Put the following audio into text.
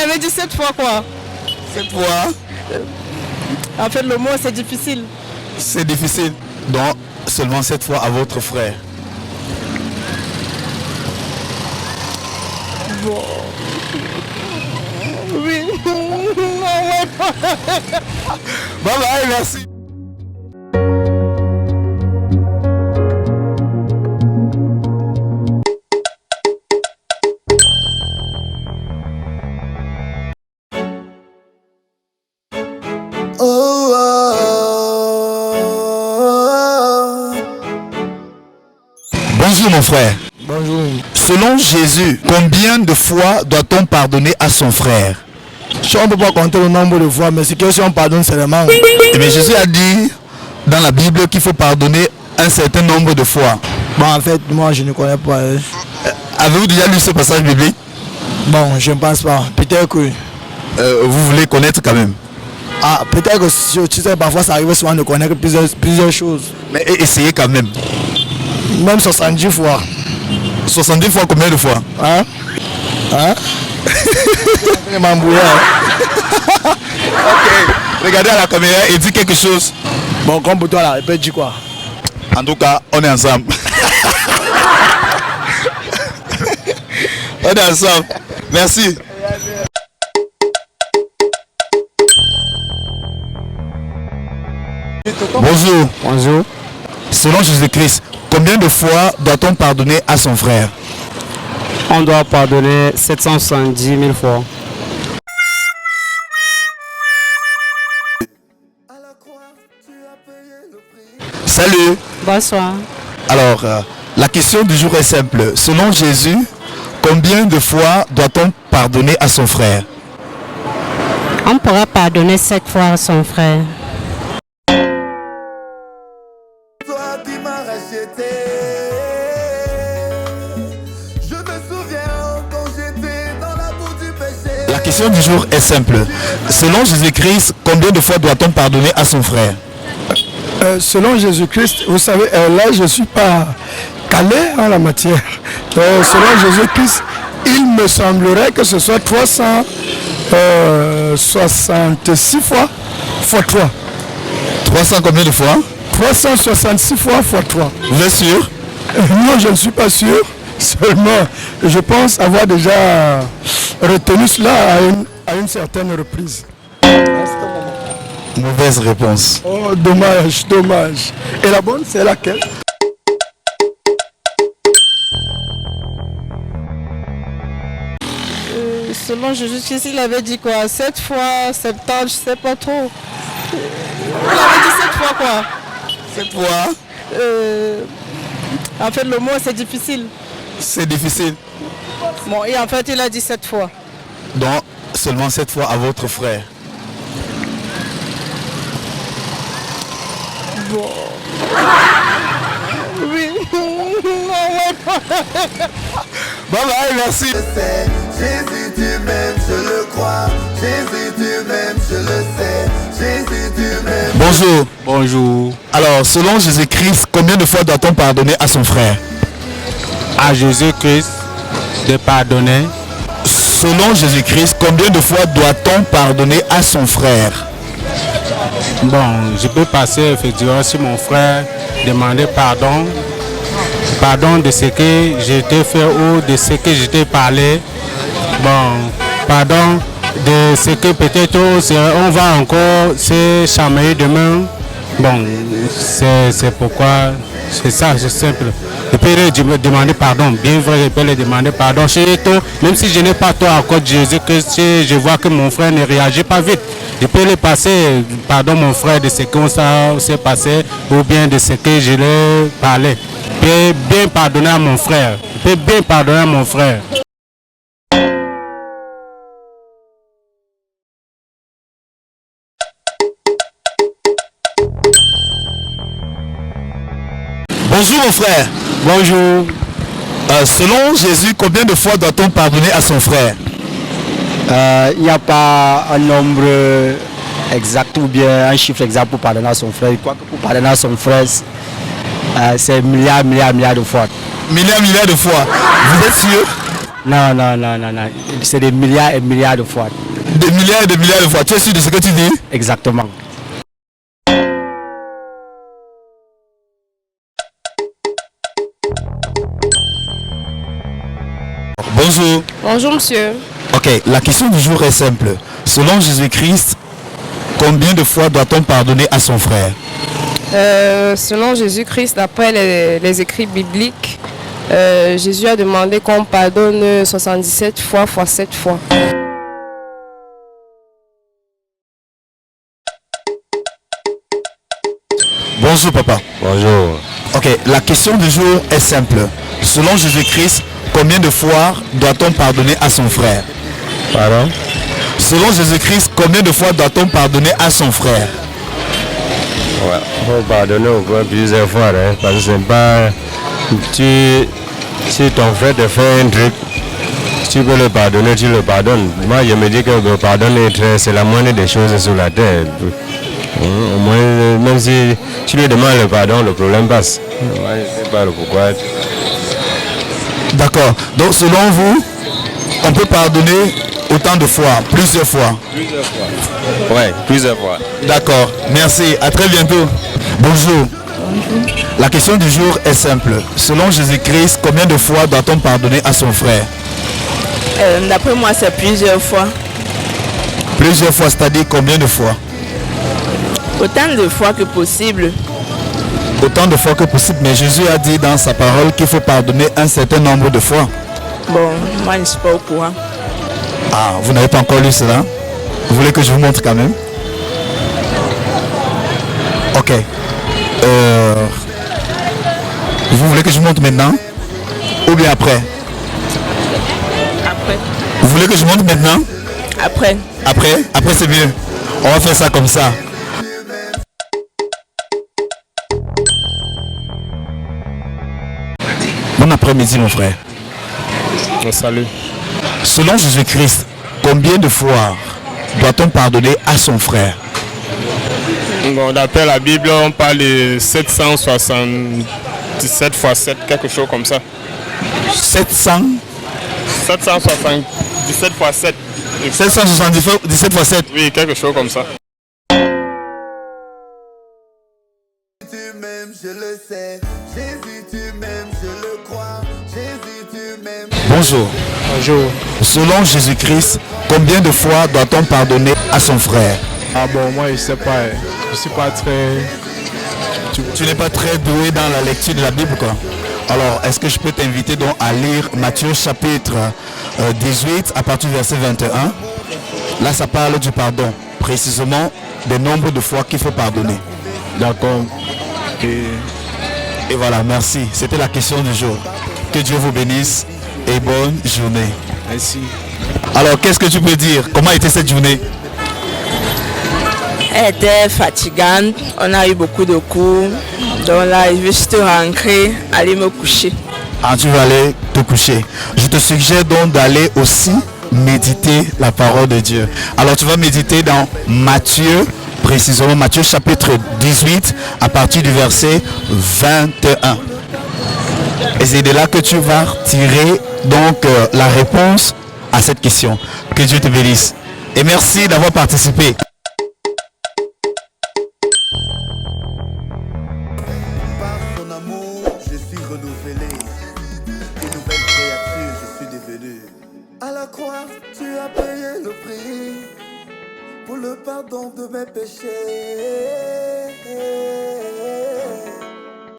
avait dit 7 fois quoi. 7 fois. En fait, le mot c'est difficile. C'est difficile. Donc, seulement 7 fois à votre frère. Bon. Oui. Bye bye, merci. Bonjour mon frère. Bonjour. Selon Jésus, combien de fois doit-on pardonner à son frère? Si on ne peut pas compter le nombre de fois, mais c'est que si on pardonne seulement. Mais Jésus a dit dans la Bible qu'il faut pardonner un certain nombre de fois. Bon, en fait, moi je ne connais pas. Avez-vous déjà lu ce passage biblique? Bon, je ne pense pas. Peut-être que. Vous voulez connaître quand même? Ah, peut-être que tu sais, parfois ça arrive souvent de connaître plusieurs choses. Mais essayez quand même. Même 70 fois. 70 fois combien de fois? Hein? Hein? Je m'embrouille. Ok. Regardez à la caméra et dites quelque chose. Bon, comme pour toi là, il peut dire quoi? En tout cas, on est ensemble. On est ensemble. Merci. Bonjour. Bonjour. Selon Jésus-Christ, combien de fois doit-on pardonner à son frère? On doit pardonner 770 000 fois. Salut. Bonsoir. Alors, la question du jour est simple. Selon Jésus, combien de fois doit-on pardonner à son frère? On pourra pardonner 7 fois à son frère. La question du jour est simple. Selon Jésus-Christ, combien de fois doit-on pardonner à son frère? Selon Jésus-Christ, vous savez, là je ne suis pas calé en la matière. Selon Jésus-Christ, il me semblerait que ce soit 366 fois x 3. 300 combien de fois? 366 fois x 3. Vous êtes sûr? Non, je ne suis pas sûr. Seulement, je pense avoir déjà retenu cela à une certaine reprise. Mauvaise réponse. Oh, dommage, dommage. Et la bonne, c'est laquelle? Selon Jésus-Christ, il avait dit quoi? 7 fois, 70, je sais pas trop. Il avait dit 7 fois quoi? 7 fois. En fait, le mot c'est difficile. C'est difficile. Bon, et en fait, il a dit 7 fois. Donc, seulement 7 fois à votre frère. Bon. Oui. Bye bye, merci. Jésus tu m'aimes, je le crois. Jésus tu m'aimes, je le sais. Jésus tu m'aimes. Bonjour. Bonjour. Alors, selon Jésus-Christ, combien de fois doit-on pardonner à son frère? À Jésus-Christ de pardonner. Selon Jésus-Christ, combien de fois doit-on pardonner à son frère? Bon, je peux passer effectivement sur mon frère, demander pardon. Pardon de ce que j'ai été fait ou de ce que j'ai été parlé. Bon, pardon de ce que peut-être on va encore se chamailler demain. Bon, c'est pourquoi c'est ça, c'est simple. Je peux lui demander pardon, bien vrai, je peux lui demander pardon. Même si je n'ai pas toi à cause de Jésus, que je vois que mon frère ne réagit pas vite. Je peux lui passer pardon mon frère de ce qu'on s'est passé ou bien de ce que je lui ai parlé. Je peux bien pardonner à mon frère. Je peux bien pardonner à mon frère. Bonjour mon frère. Bonjour. Selon Jésus, combien de fois doit-on pardonner à son frère? Il n'y a pas un nombre exact ou bien un chiffre exact pour pardonner à son frère. Quoique pour pardonner à son frère, c'est milliards de fois. Milliards de fois. Vous êtes sûr? Non, non, non, non, non. C'est des milliards et milliards de fois. Des milliards et des milliards de fois. Tu es sûr de ce que tu dis? Exactement. Bonjour. Bonjour monsieur. Ok, la question du jour est simple. Selon Jésus-Christ, combien de fois doit-on pardonner à son frère? Selon Jésus-Christ, d'après les écrits bibliques, Jésus a demandé qu'on pardonne 77 fois fois 7 fois. Bonjour papa. Bonjour. Ok, la question du jour est simple. Selon Jésus-Christ, combien de fois doit-on pardonner à son frère? Pardon? Selon Jésus-Christ, combien de fois doit-on pardonner à son frère? Ouais, faut pardonner au moins plusieurs fois, hein, parce que c'est pas... Si ton frère te fait un truc, tu peux le pardonner, tu le pardonnes. Moi, je me dis que le pardon c'est la moindre des choses sur la terre. Au moins, même si tu lui demandes le pardon, le problème passe. Moi, je ne sais pas le pourquoi. D'accord. Donc selon vous, on peut pardonner autant de fois, plusieurs fois. Plusieurs fois. Ouais, plusieurs fois. D'accord. Merci. À très bientôt. Bonjour. La question du jour est simple. Selon Jésus-Christ, combien de fois doit-on pardonner à son frère? D'après moi, c'est plusieurs fois. Plusieurs fois, c'est-à-dire combien de fois? Autant de fois que possible. Autant de fois que possible. Mais Jésus a dit dans sa parole qu'il faut pardonner un certain nombre de fois. Bon, moi je ne suis pas au courant. Ah, vous n'avez pas encore lu cela? Vous voulez que je vous montre quand même? Ok. Vous voulez que je vous montre maintenant? Ou bien après? Après. Vous voulez que je vous montre maintenant? Après. Après? Après c'est mieux. On va faire ça comme ça. Bon après-midi mon frère. Salut. Selon Jésus-Christ, combien de fois doit-on pardonner à son frère? Bon, d'après la Bible, on parle de 777 fois 7, quelque chose comme ça. 777 fois 7. 777 fois 7. Oui, quelque chose comme ça. Tu m'aimes, je le sais. Jésus, tu m'aimes, je le crois. Jésus, tu m'aimes. Bonjour. Bonjour. Selon Jésus-Christ, combien de fois doit-on pardonner à son frère? Ah bon, moi je sais pas. Je suis pas très... Tu n'es pas très doué dans la lecture de la Bible, quoi. Alors, est-ce que je peux t'inviter donc à lire Matthieu chapitre 18 à partir du verset 21? Là, ça parle du pardon, précisément des nombres de fois qu'il faut pardonner. D'accord. Et voilà, merci. C'était la question du jour. Que Dieu vous bénisse et bonne journée. Merci. Alors, qu'est-ce que tu peux dire? Comment était cette journée? Elle était fatigante, on a eu beaucoup de cours. Donc là, je vais juste rentrer, aller me coucher. Ah, tu vas aller te coucher. Je te suggère donc d'aller aussi méditer la parole de Dieu. Alors, tu vas méditer dans Matthieu, précisément Matthieu chapitre 18, à partir du verset 21. Et c'est de là que tu vas tirer donc la réponse à cette question. Que Dieu te bénisse. Et merci d'avoir participé. Par son amour, je suis renouvelé. Une nouvelle créature, je suis devenu. À la croix, tu as payé le prix pour le pardon de mes péchés.